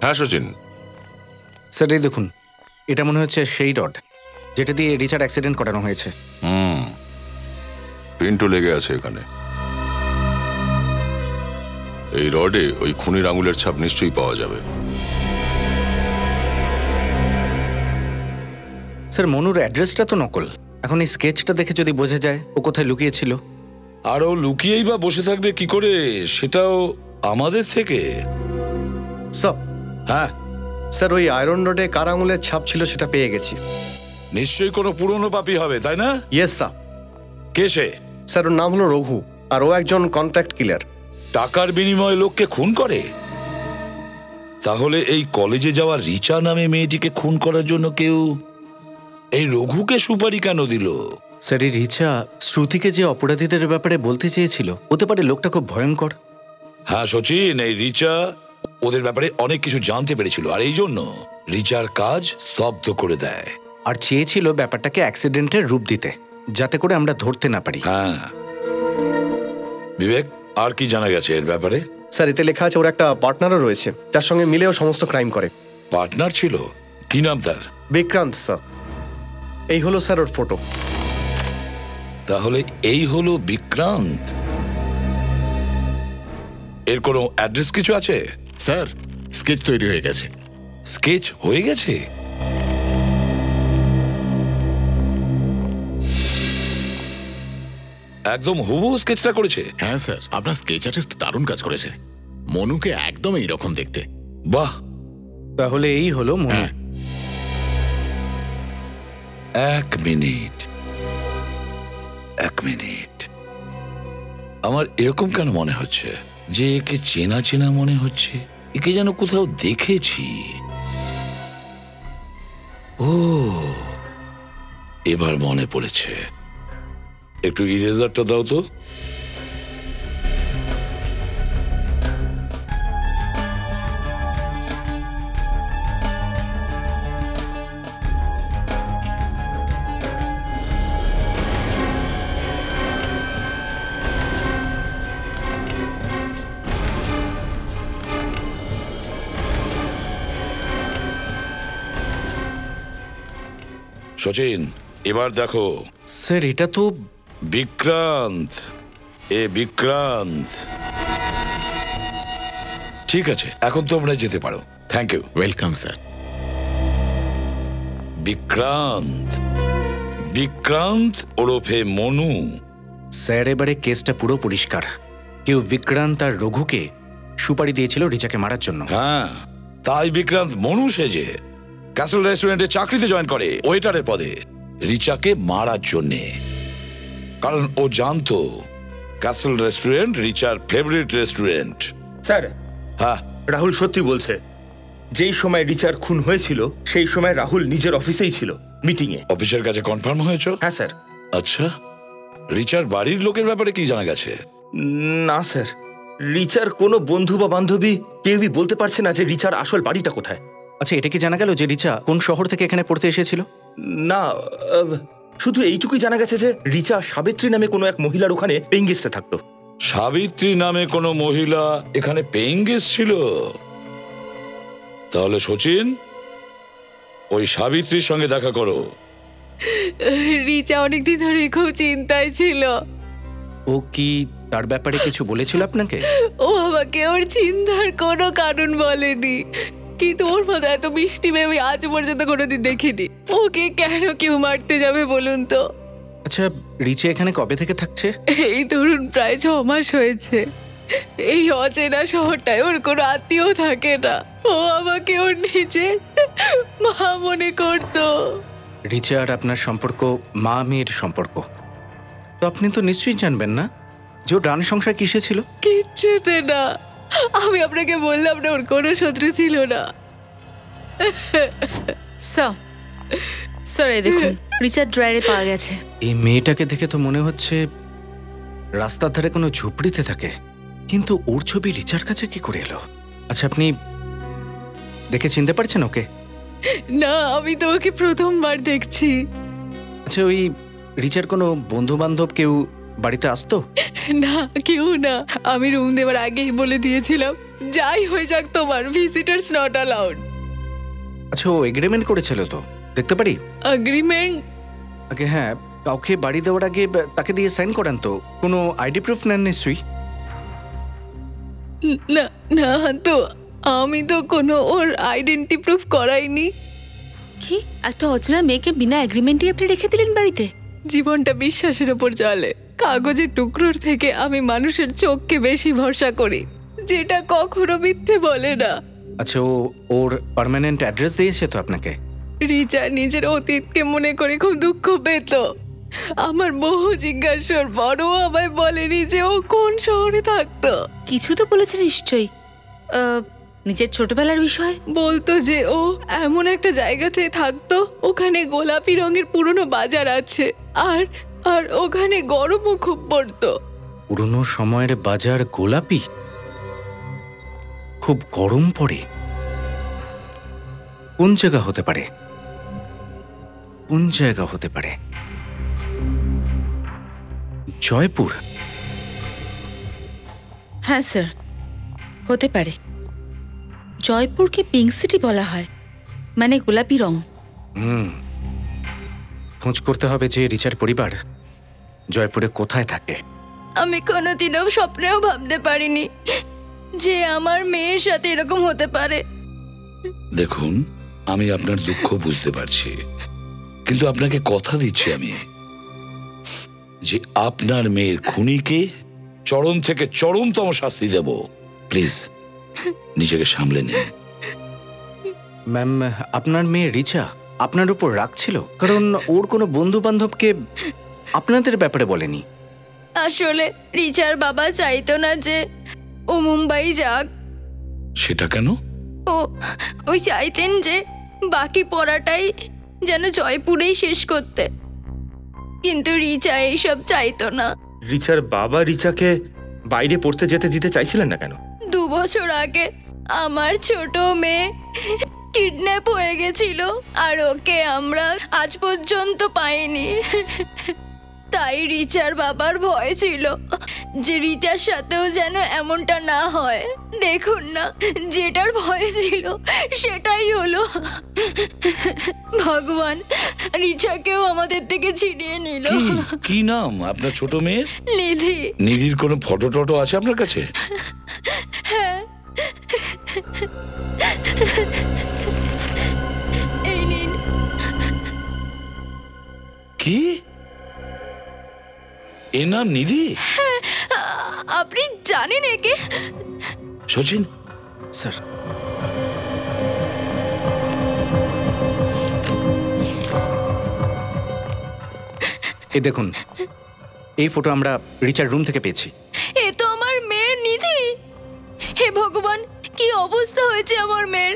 হ্যাঁ সচিন। স্যার এই দেখুন, এটা মনে হচ্ছে সেই রড যেটা দিয়ে রিচার অ্যাক্সিডেন্ট করানো হয়েছে। পিন্টু লেগে আছে এখানে। এই রডে ওই খুনির আঙুলের ছাপ নিশ্চয়ই পাওয়া যাবে। স্যার মনুর অ্যাড্রেসটা তো নকল, এখন এই স্কেচটা দেখে যদি বোঝা যায় ও কোথায় লুকিয়েছিল। আর ও লুকিয়েই বা বসে থাকবে কি করে, সেটাও আমাদের থেকে? স্যার হ্যাঁ স্যার ওই আয়রন রোডে কার আঙুলের ছাপ ছিল সেটা পেয়ে গেছি। নিশ্চয়ই কোনো পুরনো পাপী হবে, তাই না? Yes sir. কে সে? স্যার ওর নাম হলো রঘু, আর ও একজন কন্ট্রাক্ট কিলার। টাকার বিনিময়ে লোককে খুন করে? তাহলে এই কলেজে যাওয়া রিচা নামে মেয়েটিকে খুন করার জন্য কেউ এই রঘুকে সুপারি কেন দিল? স্যার এই রিচা শ্রুতিকে যে অপরাধীদের ব্যাপারে বলতে চেয়েছিল, হতে পারে লোকটা খুব ভয়ঙ্কর। হ্যাঁ সচিন, এই রিচা ওদের ব্যাপারে অনেক কিছু জানতে পেরেছিল, আর এই জন্য রিচার কাজ স্তব্ধ করে দেয়। আর চেয়েছিল ব্যাপারটাকে অ্যাক্সিডেন্টের রূপ দিতে, যাতে করে আমরা ধরতে না পারি। হ্যাঁ বিবেক, আর কি জানা গেছে এর ব্যাপারে? স্যার এতে লেখা আছে ওর একটা পার্টনারও রয়েছে, যার সঙ্গে মিলেও সমস্ত ক্রাইম করে। পার্টনার ছিল? কি নাম তার? বিক্রান্ত স্যার। এই হলো স্যার ওর ফটো। তাহলে এই হলো বিক্রান্ত। এর কোনো অ্যাড্রেস কিছু আছে? স্যার স্কেচ তৈরি হয়ে গেছে। স্কেচ হয়ে গেছে? একদম হুবহু স্কেচটা করেছে। হ্যাঁ স্যার, আপনার স্কেচ আর্টিস্ট দারুণ কাজ করেছে। মনুকে একদম এইরকম দেখতে। বাহ, তাহলে এই হলো মনু। এক মিনিট, আমার এরকম কেন মনে হচ্ছে যে একে চেনা চেনা মনে হচ্ছে, একে যেন কোথাও দেখেছি। ও, এবার মনে পড়েছে। একটু ইরেজারটা দাও তো। সচিন, এবার দেখো। স্যার এটা তো বিক্রান্ত। বিক্রান্ত। ঠিক আছে, এখন তোমরা যেতে পারো। Thank you. Welcome sir. Vikrant ওরফে মনু। স্যার এবারে কেসটা পুরো পরিষ্কার। কেউ বিক্রান্ত আর রঘুকে সুপারি দিয়েছিল রিচাকে মারার জন্য। হ্যাঁ, তাই বিক্রান্ত মনু সেজে ক্যাসল রেস্টুরেন্টে চাকরিতে জয়েন করে ওয়েটারের পদে, রিচাকে মারার জন্যে। কারণ ও জানতো ক্যাসল রেস্টুরেন্ট রিচার ফেভারিট রেস্টুরেন্ট। স্যার, হ্যাঁ, রাহুল সত্যি বলছে। যেই সময় রিচার খুন হয়েছিল সেই সময় রাহুল নিজের অফিসেই ছিল, মিটিং এ। অফিসের কাছে কনফার্ম হয়েছে? হ্যাঁ স্যার। আচ্ছা, রিচার বাড়ির লোকের ব্যাপারে কি জানা গেছে? না স্যার, রিচার কোনো বন্ধু বা বান্ধবী কেউই বলতে পারছে না যে রিচার আসল বাড়িটা কোথায়। আচ্ছা, এটা কি জানা গেল যে রিচা কোন শহর থেকে এখানে পড়তে এসেছিল? না, শুধু এইটুকুই জানা গেছে যে রিচা সাবিত্রী নামে কোনো এক মহিলার ওখানে পেইং গেস্টে থাকতো। সাবিত্রী নামে কোনো মহিলা এখানে পেইং গেস্ট ছিল? তাহলে সচিন, ওই সাবিত্রীর সঙ্গে দেখা করো। রিচা অনেকদিন ধরে খুব চিন্তায় ছিল। ও কি তার ব্যাপারে কিছু বলেছিল আপনাকে? ও আমাকে ওর চিন্তার কোনো কারণ বলেনি, কিন্তু ওর মতো এত মিষ্টি মেয়ে আমি আজ পর্যন্ত কোনোদিন দেখিনি। ওকে কেন কেউ মারতে যাবে বলুন তো? আচ্ছা, রিচা এখানে কবে থেকে থাকছে? এই ধরুন প্রায় 6 মাস হয়েছে। এই অচেনা শহরটায় ওর কোনো আত্মীয় থাকে না। ও আমাকে ওর নিজের মা মনে করতো। রিচা আর আপনার সম্পর্ক মা মেয়ের সম্পর্ক। তো আপনি তো নিশ্চয়ই জানবেন না যে ও ডান সংসার কিসে ছিল? কিচ্ছুতে না। আমি আপনাকে বললাম না ওর কোনো শত্রু ছিল না। স্যার এই দেখুন, রিচার্ড ড্রায়ারে পাওয়া গেছে। এই মেয়েটাকে দেখে তো মনে হচ্ছে রাস্তার ধারে কোনো ঝুপড়িতে থাকে, কিন্তু ওর ছবি রিচার কাছে কি করে এলো? আচ্ছা, আপনি দেখে চিনতে পারছেন ওকে? না, আমি তো ওকে প্রথমবার দেখছি। আচ্ছা, ওই রিচার কোনো বন্ধু বান্ধব কেউ বাড়িতে আসতো? না, কেউ না। আমি রুম দেওয়ার আগেই বলে দিয়েছিলাম, যাই হয়ে যাক তোমার ভিজিটার্স নট অ্যালাউড। আচ্ছা, ও এগ্রিমেন্ট করেছিল তো, দেখতে পারি? এগ্রিমেন্ট? আগে হ্যাঁ, কাউকে বাড়ি দেওয়ার আগে তাকে দিয়ে সাইন করান তো। কোনো আইডি প্রুফ নেন নিশ্চয়ই? না না, তো আমি তো কোনো ওর আইডেন্টি প্রুফ করাইনি। কি একটা অচেনা মেয়েকে বিনা এগ্রিমেন্টে আপনি রেখে দিলেন বাড়িতে? জীবনটা বিশ্বাসের উপর চলে। কাগজের টুকরোর থেকে আমি মানুষের চোখকে বেশি ভরসা করি, যেটা কখনো মিথ্যে বলে না। আচ্ছা, ও ওর পার্মানেন্ট অ্যাড্রেস দিয়েছে তো আপনাকে? রিচা নিজের অতীতকে মনে করে খুব দুঃখ পেত। আমার বহু জিজ্ঞাসার পরও আমায় বলেনি যে ও কোন শহরে থাকতো। কিছু তো বলেছে নিশ্চয়ই, নিজের ছোটবেলার বিষয়। বলতো যে ও এমন একটা জায়গাতে থাকতো, ওখানে গোলাপি রঙের পুরনো বাজার আছে, আর আর ওখানে গরমও খুব পড়তো। পুরনো সময়ের বাজার গোলাপি, খুব গরম পড়ে? কোন জায়গা হতে পারে? কোন জায়গা হতে পারে? জয়পুর? হ্যাঁ স্যার, হতে পারে। জয়পুরকে পিঙ্ক সিটি বলা হয়, মানে গোলাপি রং। খোঁজ করতে হবে যে রিচার পরিবার জয়পুরে কোথায় থাকে। আমি কোনোদিনও স্বপ্নেও ভাবতে পারিনি যে আমার মেয়ের সাথে এরকম হতে পারে। দেখুন, আমি আপনার দুঃখ বুঝতে পারছি, কিন্তু আপনাকে কথা দিচ্ছি যে আপনার মেয়ের খুনিকে চরম থেকে চরমতম শাস্তি দেব। প্লিজ নিজেকে সামলে নিন। ম্যাম, আপনার মেয়ে রিচা আপনার উপর রাগ ছিল কারণ ওর কোনো বন্ধু বান্ধবকে আপনাদের ব্যাপারে বলেনি। আসলে রিচার বাবা চাইতো না যে ও মুম্বাই যাক। সেটা কেন? ওই চাইতেন যে বাকি পড়াটাই যেন জয়পুরেই শেষ করতে, কিন্তু রিচা এইসব চাইতো না। রিচার বাবা রিচাকে বাইরে পড়তে যেতে দিতে চাইছিলেন না কেন? 2 বছর আগে আমার ছোট মেয়ে কিডন্যাপ হয়ে গেছিল, আর ওকে আমরা আজ পর্যন্ত পাইনি। তাই রিচার বাবার ভয় ছিল যে রিচার সাথেও যেন এমনটা না হয়। দেখুন না, যেটার ভয় ছিল সেটাই হলো। ভগবান রিচাকেও আমাদের থেকে ছিনিয়ে নিল। কি নাম আপনার ছোট মেয়ের? নিধি। নিধির কোনো ফটো টটো আছে আপনার কাছে? হ্যাঁ, এই নিন। কি এ নাম নিধি? আপনি জানেন একে? সচিন স্যার, এই দেখুন, এই ফটো আমরা রিচার রুম থেকে পেয়েছি। এ তো আমার মেয়ের নিধি। হে ভগবান, কি অবস্থা হয়েছে আমার মেয়ের!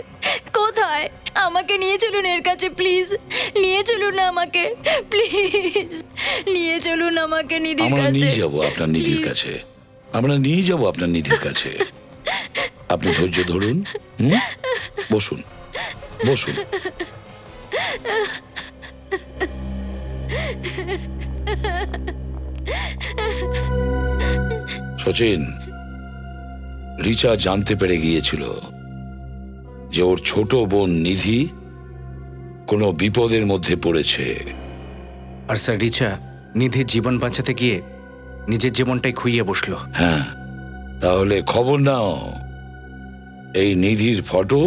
কোথায়? আমাকে নিয়ে চলুন এর কাছে, প্লিজ। নিয়ে চলুন আমাকে, প্লিজ নিয়ে চলুন আমাকে নিধির কাছে। আমরা নিয়ে যাব আপনার নিধির কাছে, আমরা নিয়ে যাব আপনার নিধির কাছে। আপনি ধৈর্য ধরুন, বসুন বসুন। সচিন, রিচা জানতে পেরে গিয়েছিল যে ওর ছোট বোন নিধি কোনো বিপদের মধ্যে পড়েছে। আর স্যার, রিচা নিধির জীবন বাঁচাতে গিয়ে নিজের জীবনটাই খুইয়ে বসলো। হ্যাঁ, তাহলে খবর নাও, এই নিধির ফটো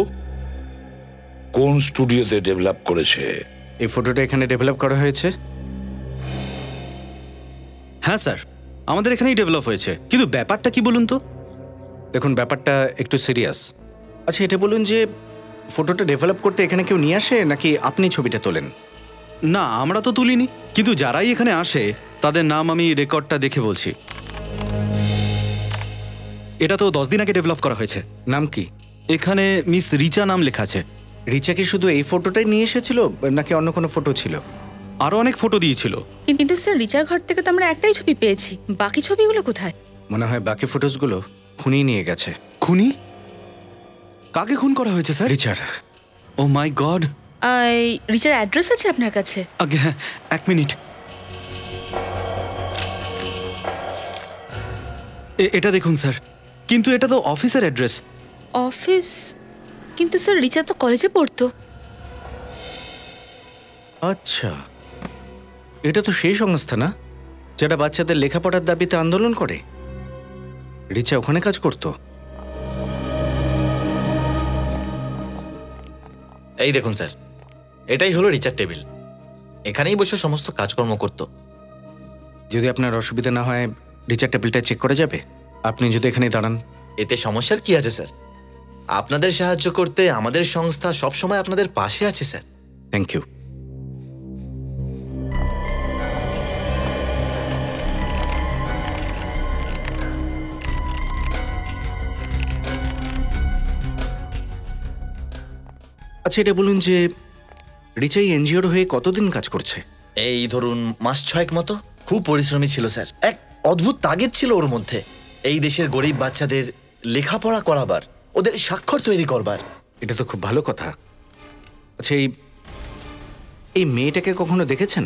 কোন স্টুডিওতে ডেভেলপ করেছে? এই ফটোটা এখানে ডেভেলপ করা হয়েছে। হ্যাঁ স্যার, আমাদের এখানেই ডেভেলপ হয়েছে, কিন্তু ব্যাপারটা কি বলুন তো? দেখুন, ব্যাপারটা একটু সিরিয়াস। আচ্ছা, এটা বলুন যে ফটোটা ডেভেলপ করতে এখানে কেউ নিয়ে আসে নাকি আপনি ছবিটা তোলেন? না, আমরা তো তুলিনি, কিন্তু যারাই এখানে আসে তাদের নাম আমি রেকর্ডটা দেখে বলছি। এটা তো 10 দিন আগে ডেভেলপ করা হয়েছে। নাম কি? এখানে মিস রিচা নাম লেখা আছে। রিচা কি শুধু এই ফটোটাই নিয়ে এসেছিল নাকি অন্য কোনো ফটো ছিল? আরো অনেক ফটো দিয়েছিল। কিন্তু স্যার, রিচার ঘর থেকে তো আমরা একটাই ছবি পেয়েছি, বাকি ছবিগুলো কোথায়? মনে হয় বাকি ফটোসগুলো খুনি নিয়ে গেছে। খুনি? কাকে খুন করা হয়েছে স্যার? রিচার। ও মাই গড। রিচার অ্যাড্রেস আছে আপনার কাছে? আগে হ্যাঁ, 1 মিনিট। এটা দেখুন স্যার, কিন্তু এটা তো অফিসের অ্যাড্রেস। অফিস? কিন্তু স্যার, রিচা তো কলেজে পড়তো। আচ্ছা, এটা তো সেই সংস্থা না যেটা বাচ্চাদের লেখাপড়ার দাবিতে আন্দোলন করে? রিচা ওখানে কাজ করতো। এই দেখুন স্যার, এটাই হলো রিচার টেবিল। এখানেই বসে সমস্ত কাজকর্ম করত। যদি আপনার অসুবিধা না হয়, রিচার টেবিলটা চেক করা যাবে? আপনি যদি এখানে দাঁড়ান। এতে সমস্যার কি আছে স্যার? আপনাদের সাহায্য করতে আমাদের সংস্থা সবসময় আপনাদের পাশে আছে স্যার। Thank you. আচ্ছা, এটা বলুন যে রিচা এই এনজিওর হয়ে কতদিন কাজ করছে? এই ধরুন 6 মাস মতো। খুব পরিশ্রমী ছিল স্যার। এক অদ্ভুত তাগিদ ছিল ওর মধ্যে, এই দেশের গরিব বাচ্চাদের লেখাপড়া করাবার, ওদের স্বাক্ষর তৈরি করবার। এটা তো খুব ভালো কথা। আচ্ছা, এই মেয়েটাকে কখনো দেখেছেন?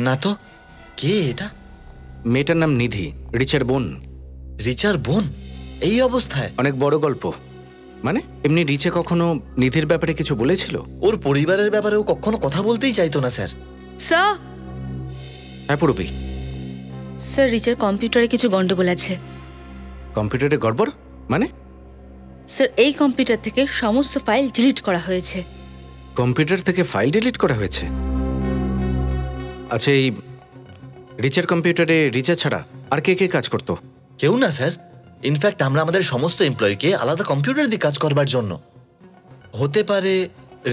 না তো। কে এটা? মেয়েটার নাম নিধি, রিচার বোন। রিচার বোন এই অবস্থায়? অনেক বড় গল্প। মানে এমনি রিচা কখনো নিধির ব্যাপারে কিছু বলেছিল? ওর পরিবারের ব্যাপারেও কখনো কথা বলতেই চাইতো না স্যার। স্যার। হ্যাঁ পুরবি। স্যার, রিচার কম্পিউটারে কিছু গন্ডগোল আছে। কম্পিউটারে গড়বড় মানে? স্যার, এই কম্পিউটার থেকে সমস্ত ফাইল ডিলিট করা হয়েছে। কম্পিউটার থেকে ফাইল ডিলিট করা হয়েছে? আচ্ছা, এই রিচার কম্পিউটারে রিচা ছাড়া আর কে কে কাজ করতো? কেউ না স্যার। ইনফ্যাক্ট আমরা আমাদের সমস্ত এমপ্লয়িকে আলাদা কম্পিউটার দিয়ে কাজ করবার জন্য। হতে পারে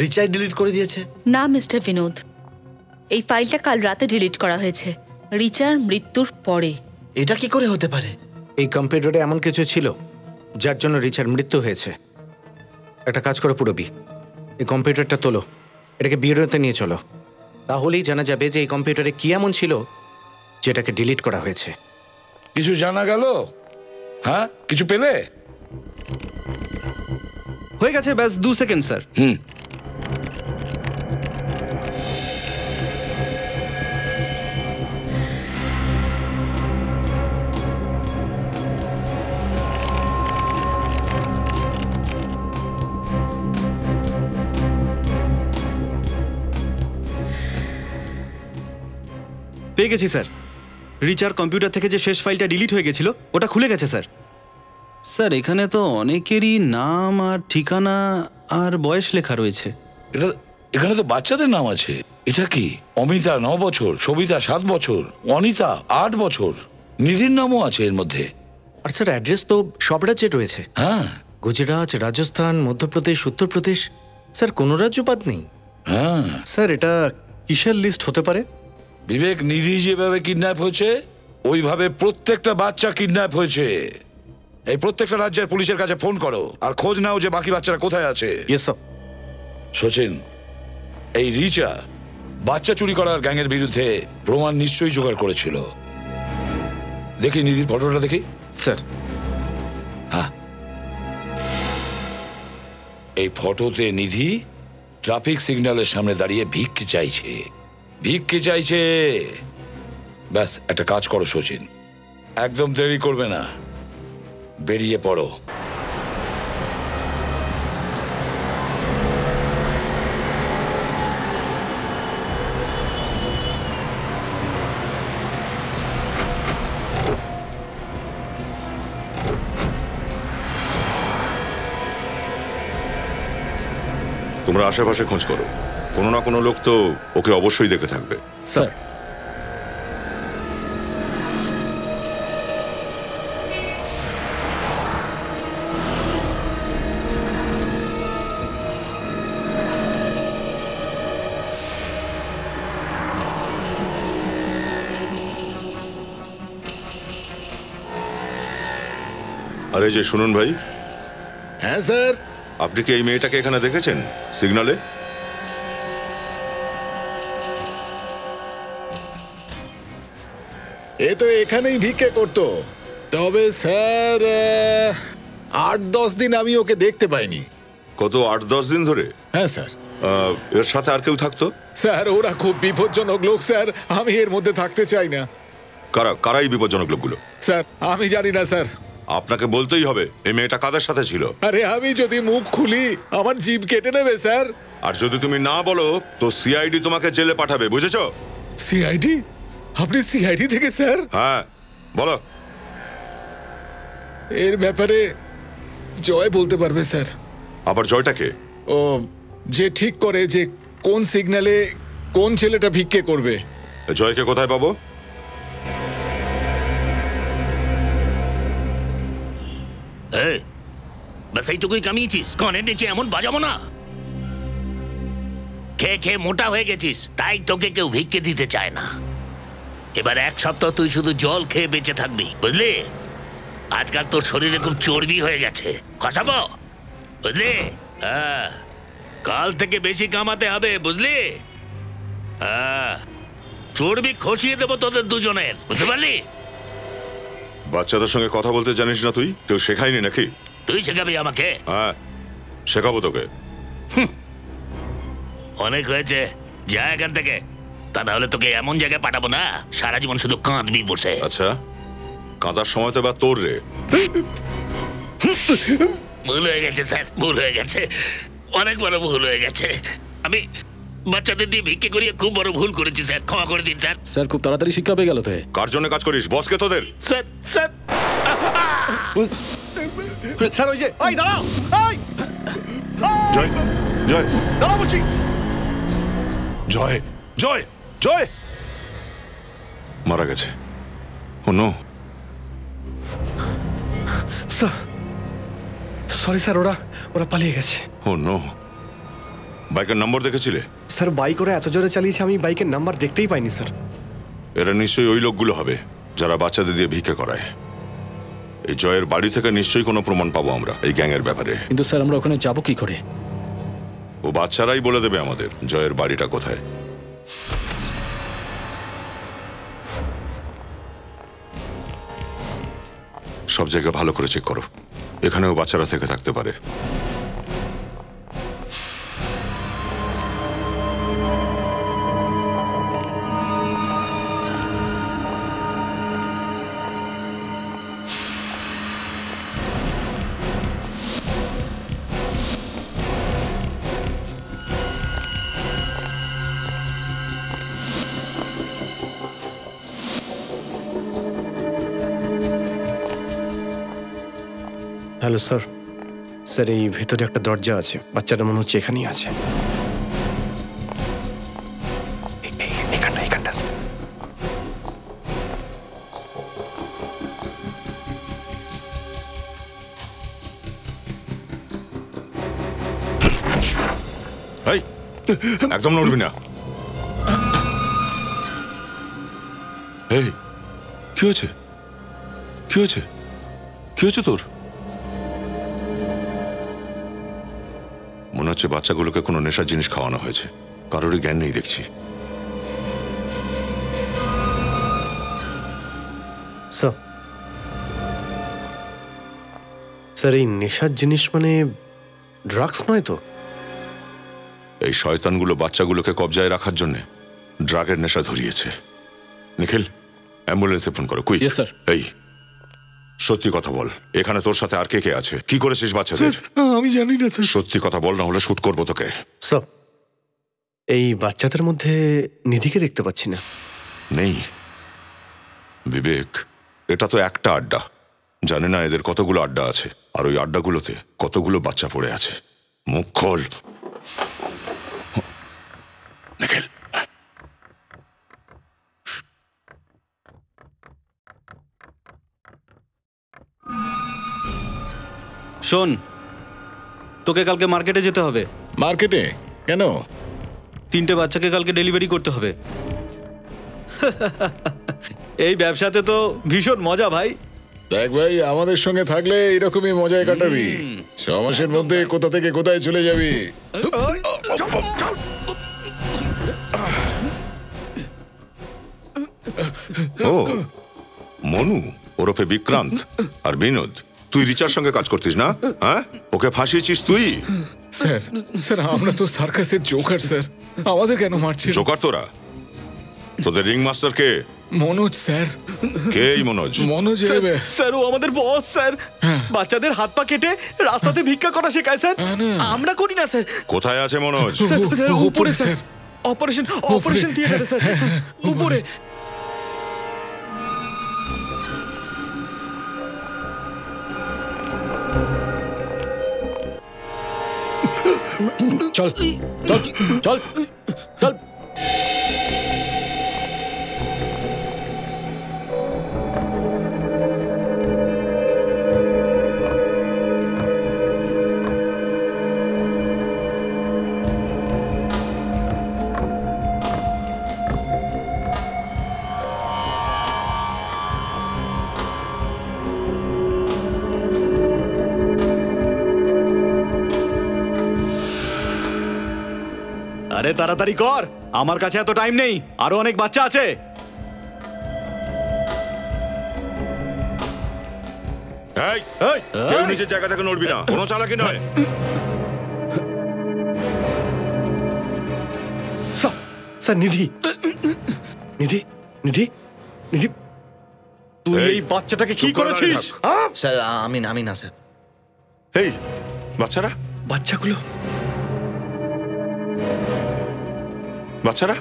রিচার্জ ডিলিট করে দিয়েছে। না মিস্টার বিনোদ, এই ফাইলটা কাল রাতে ডিলিট করা হয়েছে, রিচার মৃত্যুর পরে। এটা কি করে হতে পারে? এই কম্পিউটারে এমন কিছু ছিল যার জন্য রিচার মৃত্যু হয়েছে। একটা কাজ করো পুরবি, এই কম্পিউটারটা তোলো, এটাকে বিউরোতে নিয়ে চলো। তাহলেই জানা যাবে যে এই কম্পিউটারে কি এমন ছিল যেটাকে ডিলিট করা হয়েছে। কিছু জানা গেল? হ্যাঁ, কিছু পেলে? হয়ে গেছে, ব্যাস 2 সেকেন্ড স্যার। পেয়ে গেছি স্যার। রিচার কম্পিউটার থেকে যে শেষ ফাইলটা ডিলিট হয়ে গেছিল ওটা খুলে গেছে স্যার। স্যার এখানে তো অনেকেরই নাম আর ঠিকানা আর বয়স লেখা রয়েছে। এখানে তো বাচ্চাদের নাম আছে। এটা কি? অমিতা 9 বছর, সবিতা 7 বছর, অনিতা 8 বছর, নিধির নামও আছে এর মধ্যে। আর স্যার অ্যাড্রেস তো সব রাজ্যে রয়েছে। হ্যাঁ, গুজরাট, রাজস্থান, মধ্যপ্রদেশ, উত্তরপ্রদেশ। স্যার কোনো রাজ্য বাদ নেই। হ্যাঁ স্যার, এটা কিসের লিস্ট হতে পারে? বিবেক, নিধি যেভাবে কিডন্যাপ হয়েছে ওইভাবে প্রত্যেকটা বাচ্চা কিডন্যাপ হয়েছে। এই প্রত্যেকটা রাজ্যের পুলিশের কাছে ফোন করো আর খোঁজ নাও যে বাকি বাচ্চারা কোথায় আছে। সচিন, এই রিচা বাচ্চা চুরি করার গ্যাংয়ের বিরুদ্ধে প্রমাণ নিশ্চয়ই জোগাড় করেছিল। দেখি নিধির ফটোটা দেখি। স্যার, হ্যাঁ, এই ফটোতে নিধি ট্রাফিক সিগন্যালের সামনে দাঁড়িয়ে ভিক্ষে চাইছে। ভিক্ষে চাইছে। ব্যাস, একটা কাজ করো সচিন, একদম দেরি করবে না, বেরিয়ে পড়ো। তোমরা আশেপাশে খোঁজ করো, কোনো না কোনো লোক তো ওকে অবশ্যই দেখে থাকবে। স্যার, আরে যে শুনুন ভাই। হ্যাঁ স্যার। আপনি কি এই মেয়েটাকে এখানে দেখেছেন সিগন্যালে? এ তো এখানেই ভিক্ষে করতো, তবে স্যার 8-10 দিন আমি ওকে দেখতে পাইনি। কত 8-10 দিন ধরে? হ্যাঁ স্যার। এর সাথে আর কেউ থাকতো? স্যার ওরা খুব বিপজ্জনক লোক স্যার, আমি এর মধ্যে থাকতে চাই না। কারাই বিপজ্জনক লোকগুলো? স্যার আমি জানি না স্যার। আপনাকে বলতেই হবে এই মেয়েটা কাদের সাথে ছিল। আরে আমি যদি মুখ খুলি আমার জিভ কেটে নেবে স্যার। আর যদি তুমি না বলো তো সিআইডি তোমাকে জেলে পাঠাবে, বুঝেছো? সিআইডি? আপনি সিআইডি থেকে স্যার? হ্যাঁ, বলো। এর ব্যাপারে জয় বলতে পারবে স্যার। আবার জয়টাকে? ও যে ঠিক করে যে কোন সিগন্যালে কোন ছেলেটা ভিক্ষে করবে। জয়কে কোথায় পাবো? বাস এইটুকুই কামিয়েছিস, কনের নিচে এমন বাজাবো না। খেয়ে খেয়ে মোটা হয়ে গেছিস, তাই তোকে কেউ ভিক্ষে দিতে চায় না। এবার 1 সপ্তাহ তুই শুধু জল খেয়ে বেঁচে থাকবি, বুঝলি? আজকাল তোর শরীরে খুব চর্বি হয়ে গেছে, খসাবো, বুঝলি? হ্যাঁ, কাল থেকে বেশি কামাতে হবে, বুঝলি? হ্যাঁ, চর্বি খসিয়ে দেবো তোদের দুজনের, বুঝতে পারলি? বাচ্চাদের সঙ্গে কথা বলতে জানিস না তুই? কেউ শেখায়নি নাকি? তুই শেখাবি আমাকে? হ্যাঁ, শেখাবো তোকে। অনেক হয়েছে, যা এখান থেকে। তা না হলে তোকে এমন জায়গায় পাঠাবো না সারা জীবন শুধু কাঁদবি বসে। আচ্ছা, কাঁদার সময় তো এবার তোর রে। ভুল হয়ে গেছে স্যার, ভুল হয়ে গেছে, অনেক বড় ভুল হয়ে গেছে। আমি বাচ্চাদের দিয়ে ভিক্ষে করিয়ে খুব বড় ভুল করেছি স্যার, ক্ষমা করে দিন স্যার। স্যার খুব তাড়াতাড়ি শিক্ষা পেয়ে গেল তো। কার জন্য কাজ করিস? বসকে তোদের? স্যার স্যার স্যার ওই যে, এই দাঁড়াও, এই জয়, জয়, দাঁড়াও বলছি। জয়, জয়, জয়, মারা গেছে। ও নো। সরি স্যার, ওরা পালিয়ে গেছে। ও নো। বাইকের নম্বর দেখেছিলে? স্যার বাইক ওরা এত জোরে চালিয়েছে আমি বাইকের নাম্বার দেখতেই পাইনি স্যার। এরা নিশ্চয়ই ওই লোকগুলো হবে যারা বাচ্চাদের দিয়ে ভিক্ষা করায়। এই জয়ের বাড়ি থেকে নিশ্চয়ই কোনো প্রমাণ পাবো আমরা এই গ্যাংয়ের ব্যাপারে। কিন্তু স্যার আমরা ওখানে যাবো কি করে? ও বাচ্চারাই বলে দেবে আমাদের জয়ের বাড়িটা কোথায়। সব জায়গায় ভালো করে চেক করো, এখানেও বাচ্চারা থেকে থাকতে পারে। Hello sir. স্যার এই ভেতরে একটা দরজা আছে, বাচ্চাটা মনে হচ্ছে এখানেই আছে। এখানটা স্যার। এই একদম নড়বি না। এই কি হয়েছে? কি হয়েছে? কি হয়েছে তোর? মনে হচ্ছে বাচ্চাগুলোকে কোনো নেশার জিনিস খাওয়ানো হয়েছে। কারোরই জ্ঞান নেই দেখছি। স্যার এই নেশার জিনিস মানে ড্রাগস নয় তো? এই শয়তানগুলো বাচ্চাগুলোকে কবজায় রাখার জন্য ড্রাগের নেশা ধরিয়েছে। নিখিল অ্যাম্বুলেন্সে ফোন করো। কুইক। স্যার। এই সত্যি কথা বল, এখানে তোর সাথে আর কে কে আছে? কি করেছিস বাচ্চাদের? আমি জানি না স্যার। সত্যি কথা বল, না হলে শুট করবো তোকে। স্যার এই বাচ্চাদের মধ্যে নিধিকে দেখতে পাচ্ছি না। নেই বিবেক, এটা তো একটা আড্ডা। জানে না এদের কতগুলো আড্ডা আছে, আর ওই আড্ডাগুলোতে কতগুলো বাচ্চা পড়ে আছে। মুখ খোল নিখিল। শোন, তোকে কালকে মার্কেটে যেতে হবে। মার্কেটে কেন? 3টে বাচ্চাকে কালকে ডেলিভারি করতে হবে। এই ব্যবসাতে তো ভীষণ মজা ভাই। দেখ ভাই, আমাদের সঙ্গে থাকলে এরকমই মজায় কাটাবি। 6 মাসের মধ্যে কোথা থেকে কোথায় চলে যাবি। ও মনু ওরফে বিক্রান্ত আর বিনোদ, তুই রিচার সঙ্গে কাজ করতিস না? হ্যাঁ, ওকে ফাঁসিয়েছিস তুই। স্যার স্যার আমরা তো সার্কাসের জোকার স্যার, আমাদের কেন মারছেন? জোকার তোরা? তোদের রিং মাস্টার কে? মনোজ স্যার। কে এই মনোজ? মনোজ স্যার ও আমাদের বস স্যার। বাচ্চাদের হাত পা কেটে রাস্তাতে ভিক্ষা করা শেখায় স্যার। আমরা করি না স্যার। কোথায় আছে মনোজ? স্যার উপরে স্যার। অপারেশন থিয়েটারে স্যার, উপরে। চল চল চল চল। আরে তাড়াতাড়ি কর, আমার কাছে এত টাইম নেই, আরো অনেক বাচ্চা আছে। এই কেউ নিজের জায়গা থেকে নড়বি না, কোনো চালাকি নয়। স্যার নিধি নিধি নিধি নিধি, তুই এই বাচ্চাটাকে কি করেছিস? স্যার আমি না স্যার। এই বাচ্চারা, বাচ্চাগুলো বাচ্চারা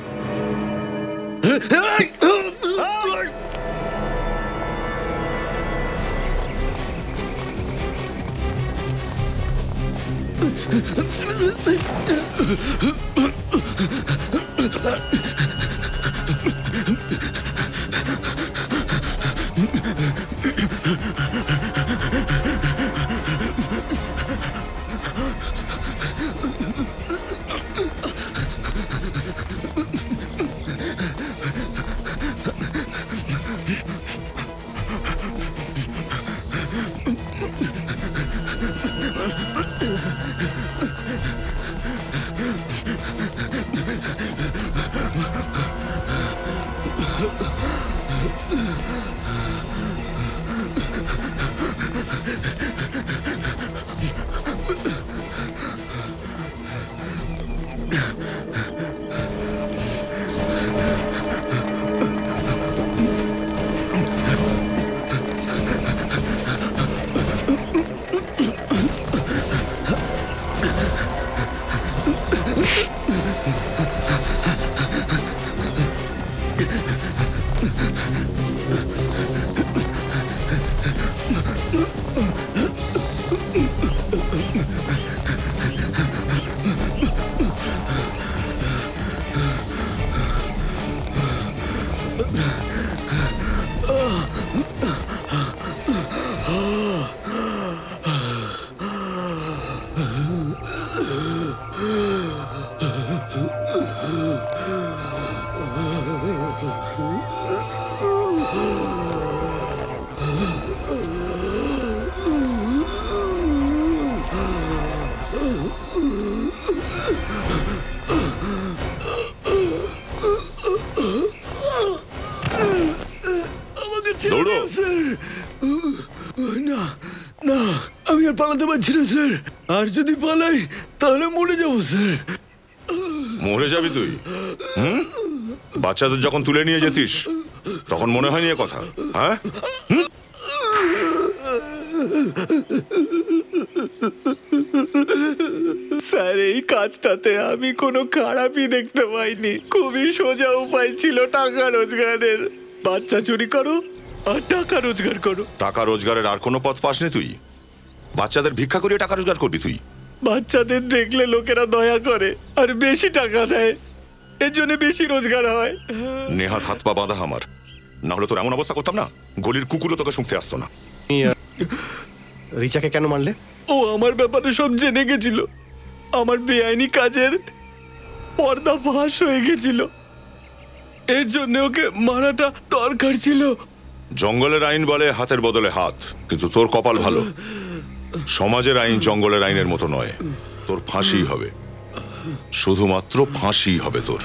দৌড়ো। না না, আমি আর পালাতে পারছি না স্যার। আর যদি পালাই তাহলে মরে যাবো স্যার। মরে যাবি তুই? বাচ্চাদের যখন তুলে নিয়ে যেতিস তখন মনে হয়নি এ কথা? হ্যাঁ, স্যার এই কাজটাতে আমি কোনো খারাপই দেখতে পাইনি। খুবই সোজা উপায় ছিল টাকা রোজগারের। বাচ্চা চুরি করো আর টাকা রোজগার করো। টাকা রোজগারের আর কোনো পথ পাসনি তুই? বাচ্চাদের ভিক্ষা করিয়ে টাকা রোজগার করবি তুই? বাচ্চাদের দেখলে লোকেরা দয়া করে আর বেশি টাকা দেয়, এর জন্য বেশি রোজগার হয়। নেহাত হাত পা বাঁধা আমার, না হলে তোর এমন অবস্থা করতাম না গলির কুকুরও তোকে শুনতে আসতো না। রিচাকে কেন মারলে? ও আমার ব্যাপারে সব জেনে গেছিল। আমার বেআইনি কাজের পর্দা ফাঁস হয়ে গেছিল, এর জন্য ওকে মারাটা দরকার ছিল। জঙ্গলের আইন বলে হাতের বদলে হাত, কিন্তু তোর কপাল ভালো, সমাজের আইন জঙ্গলের আইনের মতো নয়। তোর ফাঁসি হবে, শুধুমাত্র ফাঁসি হবে তোর।